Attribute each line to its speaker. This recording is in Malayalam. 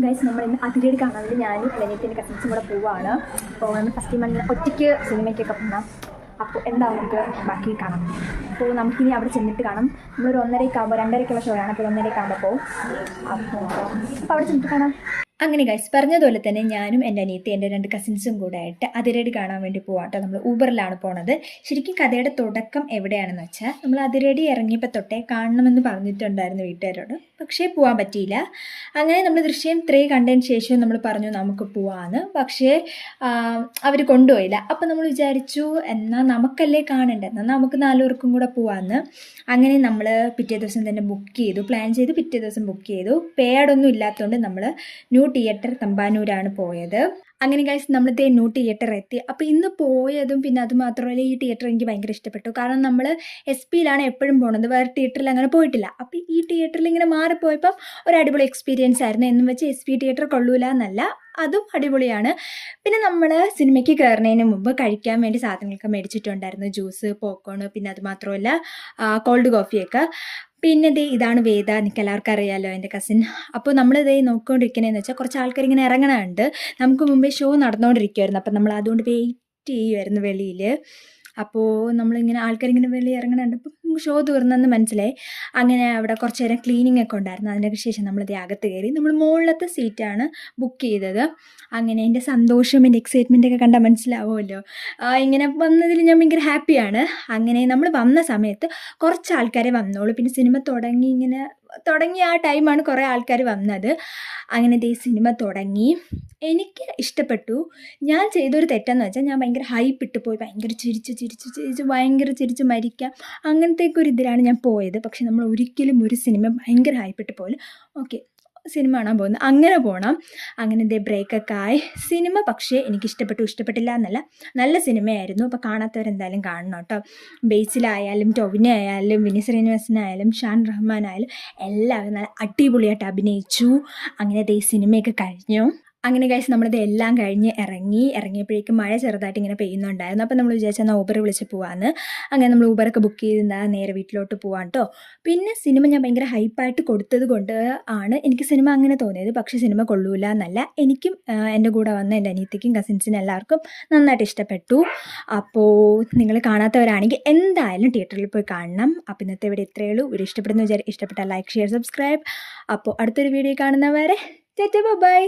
Speaker 1: ഗൈസ് നമ്മൾ ഇന്ന് അതിരടി കാണാൻ വേണ്ടി ഞാനും എൻ്റെ കസിൻസും കൂടെ പോവുകയാണ്. അപ്പോൾ നമ്മൾ ഫസ്റ്റ് ടൈം ഒറ്റയ്ക്ക് സിനിമയ്ക്കൊക്കെ പോകണം. അപ്പോൾ എന്താവും നമുക്ക് ബാക്കി കാണാം. അപ്പോൾ നമുക്കിനി അവിടെ ചെന്നിട്ട് കാണാം. നമ്മളൊരു 1:30 2:30 ഷോയാണ്. അപ്പോൾ 1:30 പോകും. അപ്പോൾ അവിടെ ചെന്നിട്ട് കാണാം. അങ്ങനെ ഗൈസ് പറഞ്ഞതുപോലെ തന്നെ ഞാനും എൻ്റെ അനിയത്തി എൻ്റെ 2 കസിൻസും കൂടെ ആയിട്ട് അതിരടി കാണാൻ വേണ്ടി പോവാട്ടോ. നമ്മൾ ഊബറിലാണ് പോണത്. ശരിക്കും കഥയുടെ തുടക്കം എവിടെയാണെന്ന് വെച്ചാൽ നമ്മൾ അതിരടി ഇറങ്ങിയപ്പോൾ തൊട്ടേ കാണണമെന്ന് പറഞ്ഞിട്ടുണ്ടായിരുന്നു വീട്ടുകാരോട്, പക്ഷേ പോകാൻ പറ്റിയില്ല. അങ്ങനെ നമ്മൾ ദൃശ്യം 3 കണ്ടതിന് ശേഷം നമ്മൾ പറഞ്ഞു നമുക്ക് പോവാമെന്ന്. പക്ഷേ അവർ കൊണ്ടുപോയില്ല. അപ്പം നമ്മൾ വിചാരിച്ചു എന്നാൽ നമുക്കല്ലേ കാണണ്ടേ, എന്നാൽ നമുക്ക് 4 പേർക്കും കൂടെ പോവാമെന്ന്. അങ്ങനെ നമ്മൾ പിറ്റേ ദിവസം തന്നെ ബുക്ക് ചെയ്തു, പ്ലാൻ ചെയ്ത് പിറ്റേ ദിവസം ബുക്ക് ചെയ്തു. പേഡൊന്നും ഇല്ലാത്തതുകൊണ്ട് നമ്മൾ ന്യൂ തിയേറ്റർ തമ്പാനൂരാണ് പോയത്. അങ്ങനെ ഗൈസ് നമ്മളിതേ ന്യൂ തിയേറ്റർ എത്തി. അപ്പോൾ ഇന്ന് പോയതും പിന്നെ അത് മാത്രമല്ല ഈ തിയേറ്റർ എനിക്ക് ഭയങ്കര ഇഷ്ടപ്പെട്ടു. കാരണം നമ്മൾ SP-യിലാണ് എപ്പോഴും പോകുന്നത്, വേറെ തിയേറ്ററിൽ അങ്ങനെ പോയിട്ടില്ല. അപ്പോൾ ഈ തിയേറ്ററിൽ ഇങ്ങനെ മാറിപ്പോയപ്പം ഒരു അടിപൊളി എക്സ്പീരിയൻസ് ആയിരുന്നു. എന്നും വെച്ച് SP തിയേറ്റർ കൊള്ളൂല എന്നല്ല, അതും അടിപൊളിയാണ്. പിന്നെ നമ്മൾ സിനിമയ്ക്ക് കയറുന്നതിന് മുമ്പ് കഴിക്കാൻ വേണ്ടി സാധനങ്ങളൊക്കെ മേടിച്ചിട്ടുണ്ടായിരുന്നു. ജ്യൂസ്, പോപ്കോൺ, പിന്നെ അത് മാത്രമല്ല കോൾഡ് കോഫിയൊക്കെ. പിന്നെ ഇതാണ് വേദ, എനിക്ക് എല്ലാവർക്കും അറിയാമല്ലോ, എൻ്റെ കസിൻ. അപ്പോൾ നമ്മളിതേ നോക്കിക്കൊണ്ടിരിക്കണേന്ന് വെച്ചാൽ കുറച്ച് ആൾക്കാർ ഇങ്ങനെ ഇറങ്ങണുണ്ട്. നമുക്ക് മുമ്പേ ഷോ നടന്നുകൊണ്ടിരിക്കുമായിരുന്നു. അപ്പം നമ്മൾ അതുകൊണ്ട് വെയിറ്റ് ചെയ്യുമായിരുന്നു വെളിയിൽ. അപ്പോൾ നമ്മളിങ്ങനെ ആൾക്കാരിങ്ങനെ വെളിയിൽ ഇറങ്ങണുണ്ട്. അപ്പം നമുക്ക് ഷോ തീർന്നെന്ന് മനസ്സിലായി. അങ്ങനെ അവിടെ കുറച്ച് നേരം ക്ലീനിങ് ഒക്കെ ഉണ്ടായിരുന്നു. അതിനൊക്കെ ശേഷം നമ്മളിത് അകത്ത് കയറി. നമ്മൾ മുകളിലത്തെ സീറ്റാണ് ബുക്ക് ചെയ്തത്. അങ്ങനെ എൻ്റെ സന്തോഷം, എൻ്റെ എക്സൈറ്റ്മെൻ്റ് ഒക്കെ കണ്ടാൽ മനസ്സിലാവുമല്ലോ. ഇങ്ങനെ വന്നതിൽ ഞാൻ ഭയങ്കര ഹാപ്പിയാണ്. അങ്ങനെ നമ്മൾ വന്ന സമയത്ത് കുറച്ച് ആൾക്കാരെ വന്നോളൂ. പിന്നെ സിനിമ തുടങ്ങിയ ആ ടൈമാണ് കുറേ ആൾക്കാർ വന്നത്. അങ്ങനെ സിനിമ തുടങ്ങി. എനിക്ക് ഇഷ്ടപ്പെട്ടു. ഞാൻ ചെയ്തൊരു തെറ്റെന്ന് വെച്ചാൽ ഞാൻ ഭയങ്കര ഹൈപ്പ് ഇട്ട് പോയി, ഭയങ്കര ചിരിച്ച് മരിക്കാം അങ്ങനത്തേക്ക് ഒരു ഇതിലാണ് ഞാൻ പോയത്. പക്ഷെ നമ്മൾ ഒരിക്കലും ഒരു സിനിമ ഭയങ്കര ഹൈപ്പിട്ട് പോലും ഓക്കെ സിനിമ കാണാൻ പോകുന്നത് അങ്ങനെ പോകണം. അങ്ങനെ ബ്രേക്കൊക്കെ ആയി. സിനിമ പക്ഷേ ഇഷ്ടപ്പെട്ടില്ല എന്നല്ല, നല്ല സിനിമയായിരുന്നു. അപ്പോൾ കാണാത്തവരെന്തായാലും കാണണം കേട്ടോ. ബേസിലായാലും ടൊവിനോ ആയാലും വിനീത് ശ്രീനിവാസനായാലും ഷാൻ റഹ്മാൻ ആയാലും എല്ലാവരും നല്ല അടിപൊളിയായിട്ട് അഭിനയിച്ചു. അങ്ങനെ സിനിമയൊക്കെ കഴിഞ്ഞു. അങ്ങനെ ഗൈസ് നമ്മളിത് എല്ലാം കഴിഞ്ഞ് ഇറങ്ങിയപ്പോഴേക്കും മഴ ചെറുതായിട്ട് ഇങ്ങനെ പെയ്യുന്നുണ്ടായിരുന്നു. അപ്പോൾ നമ്മൾ വിചാരിച്ചാൽ ഊബർ വിളിച്ച് പോകാമെന്ന്. അങ്ങനെ നമ്മൾ ഊബറൊക്കെ ബുക്ക് ചെയ്ത് നേരെ വീട്ടിലോട്ട് പോകാം കേട്ടോ. പിന്നെ സിനിമ ഞാൻ ഭയങ്കര ഹൈപ്പായിട്ട് കൊടുത്തത് കൊണ്ട് ആണ് എനിക്ക് സിനിമ അങ്ങനെ തോന്നിയത്. പക്ഷേ സിനിമ കൊള്ളൂല എന്നല്ല, എനിക്കും എൻ്റെ കൂടെ വന്ന എൻ്റെ അനിയത്തിക്കും കസിൻസിനും എല്ലാവർക്കും നന്നായിട്ട് ഇഷ്ടപ്പെട്ടു. അപ്പോൾ നിങ്ങൾ കാണാത്തവരാണെങ്കിൽ എന്തായാലും തിയേറ്ററിൽ പോയി കാണണം. അപ്പോൾ ഇന്നത്തെ ഇവിടെ ഇത്രയേ ഉള്ളൂ. ഒരു ഇഷ്ടപ്പെട്ടാൽ ലൈക്ക്, ഷെയർ, സബ്സ്ക്രൈബ്. അപ്പോൾ അടുത്തൊരു വീഡിയോ കാണുന്നവരെ ബൈ.